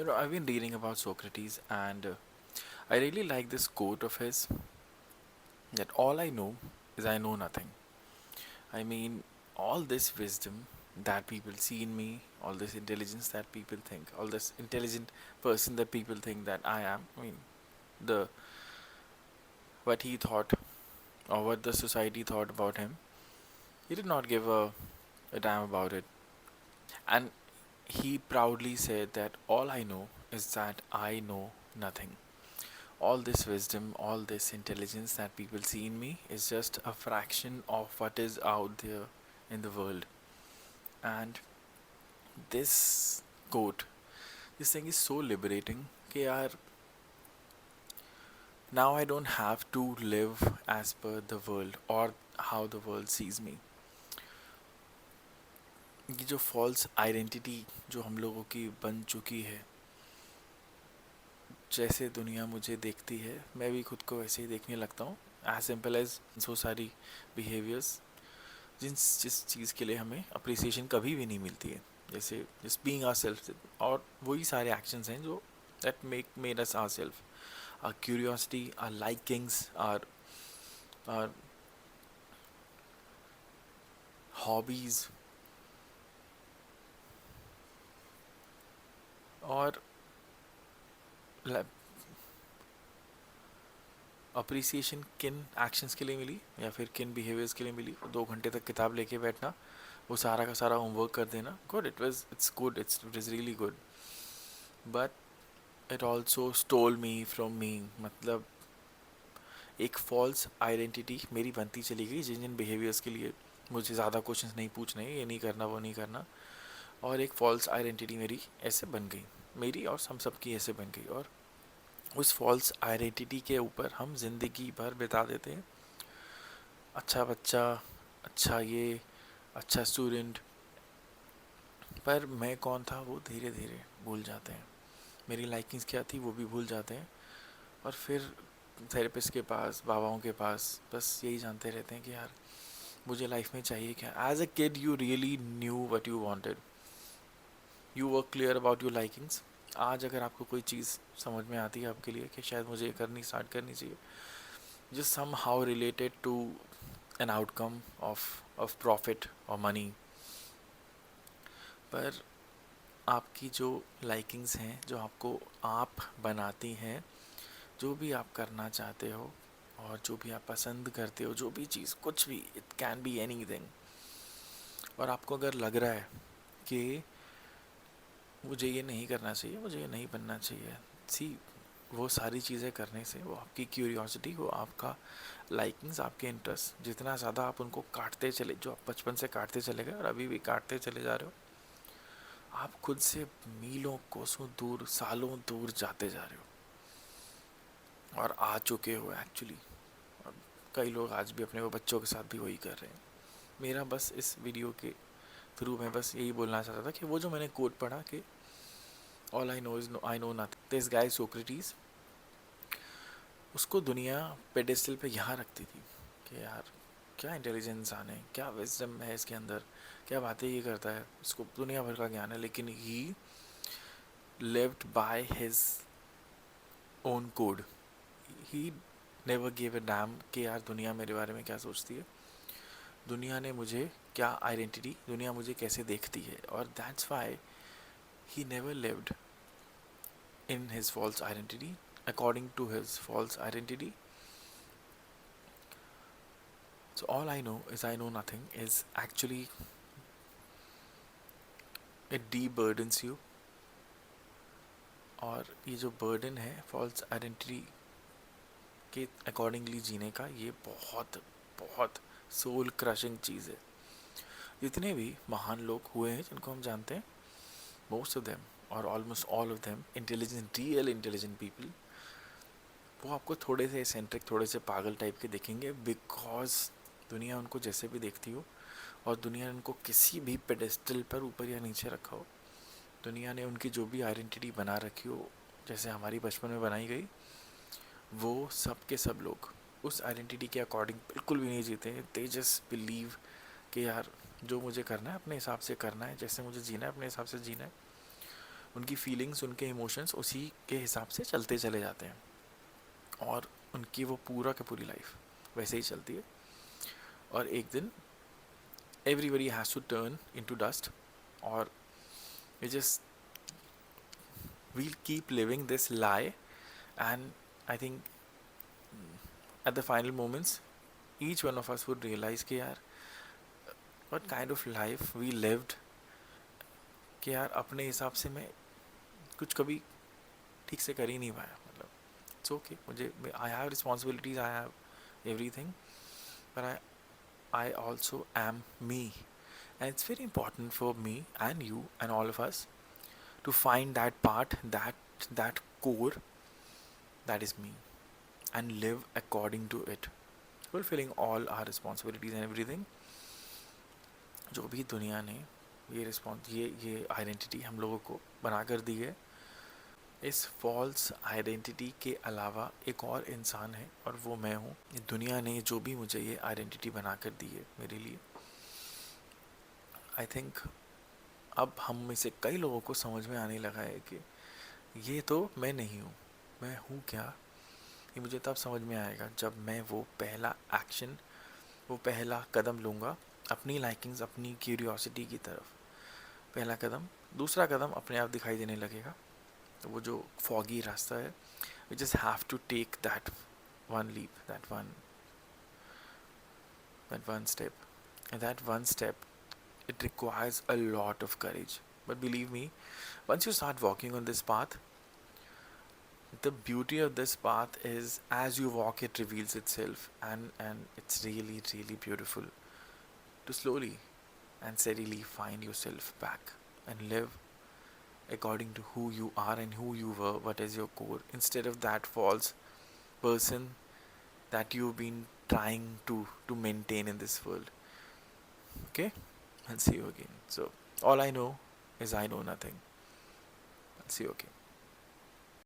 I've been reading about Socrates, and I really like this quote of his that all I know is I know nothing. I mean, all this wisdom that people see in me, all this intelligence that people think, all this intelligent person that people think that I am. I mean, the what he thought or what the society thought about him, he did not give a damn about it. And he proudly said that all I know is that I know nothing. All this wisdom, all this intelligence that people see in me is just a fraction of what is out there in the world. And this quote, this thing is so liberating. कि यार, now I don't have to live as per the world or how the world sees me. ये जो false identity जो हम लोगों की बन चुकी है, जैसे दुनिया मुझे देखती है मैं भी खुद को वैसे ही देखने लगता हूँ. एज सिंपल एज सो सारी बिहेवियर्स जिस चीज़ के लिए हमें अप्रिसिएशन कभी भी नहीं मिलती है, जैसे जस्ट बीइंग आवर सेल्फ. और वही सारे एक्शंस हैं जो that made us our self. Our curiosity, our likings, our hobbies, और अप्रिसिएशन किन एक्शंस के लिए मिली या फिर किन बिहेवियर्स के लिए मिली. 2 घंटे तक किताब लेके बैठना, वो सारा का सारा होमवर्क कर देना. Good, it's good, it is really good. But it also stole me from me. मतलब एक फॉल्स आइडेंटिटी मेरी बनती चली गई जिन जिन बिहेवियर्स के लिए मुझे ज़्यादा क्वेश्चंस नहीं पूछने, ये नहीं करना वो नहीं करना. और एक फॉल्स आइडेंटिटी मेरी ऐसे बन गई, मेरी और हम सब की ऐसे बन गई. और उस फॉल्स आइडेंटिटी के ऊपर हम ज़िंदगी भर बिता देते हैं. अच्छा बच्चा, अच्छा ये, अच्छा स्टूडेंट. पर मैं कौन था वो धीरे धीरे भूल जाते हैं. मेरी लाइकिंग्स क्या थी वो भी भूल जाते हैं. और फिर थेरेपिस्ट के पास, बाबाओं के पास बस यही जानते रहते हैं कि यार मुझे लाइफ में चाहिए क्या. As a kid you really knew what you wanted. You were clear about your likings. आज अगर आपको कोई चीज़ समझ में आती है आपके लिए कि शायद मुझे ये करनी स्टार्ट करनी चाहिए, just somehow related to an outcome of profit or money. पर आपकी जो लाइकिंग्स हैं, जो आपको आप बनाती हैं, जो भी आप करना चाहते हो और जो भी आप पसंद करते हो, जो भी चीज़, कुछ भी, इट कैन बी एनीथिंग. और आपको अगर लग रहा है कि मुझे ये नहीं करना चाहिए, मुझे ये नहीं बनना चाहिए, सी, वो सारी चीज़ें करने से, वो आपकी क्यूरियोसिटी, वो आपका लाइकिंग्स, आपके इंटरेस्ट, जितना ज़्यादा आप उनको काटते चले, जो आप बचपन से काटते चले गए और अभी भी काटते चले जा रहे हो, आप खुद से मीलों कोसों दूर, सालों दूर जाते जा रहे हो और आ चुके हो एक्चुअली. और कई लोग आज भी अपने वो बच्चों के साथ भी वही कर रहे हैं. मेरा बस इस वीडियो के थ्रू मैं बस यही बोलना चाहता था कि वो जो मैंने कोट पढ़ा कि all I know is I know nothing, this guy Socrates, उसको दुनिया पेडेस्टल पे यहाँ रखती थी कि यार क्या इंटेलिजेंट इंसान है, क्या विजडम है इसके अंदर, क्या बातें ये करता है, इसको दुनिया भर का ज्ञान है. लेकिन ही lived by his own code. He never give a dam कि यार दुनिया मेरे बारे में क्या सोचती है, दुनिया ने मुझे क्या आइडेंटिटी, दुनिया मुझे कैसे देखती है. और that's why he never lived in his false identity, according to his false identity. So all I know is I know nothing is actually, it de-burdens you. और ये जो बर्डन है फॉल्स आइडेंटिटी के अकॉर्डिंगली जीने का, ये बहुत बहुत सोल क्रशिंग चीज़ है. जितने भी महान लोग हुए हैं जिनको हम जानते हैं, मोस्ट ऑफ देम और almost all of them intelligent, real intelligent people, वो आपको थोड़े से एसेंट्रिक, थोड़े से पागल टाइप के दिखेंगे. बिकॉज दुनिया उनको जैसे भी देखती हो और दुनिया ने उनको किसी भी पेडेस्टल पर ऊपर या नीचे रखा हो, दुनिया ने उनकी जो भी आइडेंटिटी बना रखी हो, जैसे हमारी बचपन में बनाई गई, वो सब के सब लोग उस आइडेंटिटी के अकॉर्डिंग बिल्कुल भी नहीं जीते. दे जस्ट बिलीव कि यार जो मुझे करना है अपने हिसाब से करना है, जैसे मुझे जीना है अपने हिसाब से जीना है. उनकी फीलिंग्स, उनके इमोशंस उसी के हिसाब से चलते चले जाते हैं, और उनकी वो पूरा की पूरी लाइफ वैसे ही चलती है, और एक दिन everybody has to turn into dust, or we just we'll keep living this lie. And I think at the final moments each one of us would realize कि यार what kind of life we lived, कि यार अपने हिसाब से मैं कुछ कभी ठीक से कर ही नहीं पाया, मतलब इट्स ओके, मुझे I have responsibilities, I have everything, but I also am me, and it's very important for me and you and all of us to find that part, that core that is me, and live according to it, fulfilling all our responsibilities and everything. जो भी दुनिया ने ये identity हम लोगों को बना कर दी है, इस फॉल्स आइडेंटिटी के अलावा एक और इंसान है, और वो मैं हूँ। ये दुनिया ने जो भी मुझे ये आइडेंटिटी बना कर दी है मेरे लिए, आई थिंक अब हम में से कई लोगों को समझ में आने लगा है कि ये तो मैं नहीं हूँ, मैं हूँ क्या। ये मुझे तब समझ में आएगा जब मैं वो पहला एक्शन, वो पहला कदम लूँगा अपनी लाइकिंग्स, अपनी क्यूरियोसिटी की तरफ। पहला कदम, दूसरा कदम अपने आप दिखाई देने लगेगा। तो वो जो फॉगी रास्ता है, we just have to take that one leap, that one step. And that one step, it requires a lot of courage. But believe me, once you start walking on this path, the beauty of this path is as you walk, it reveals itself, and it's really, really beautiful to slowly and steadily find yourself back and live according to who you are and who you were, what is your core, instead of that false person that you've been trying to maintain in this world. Okay, I'll see you again. So all I know is I know nothing. I'll see you again.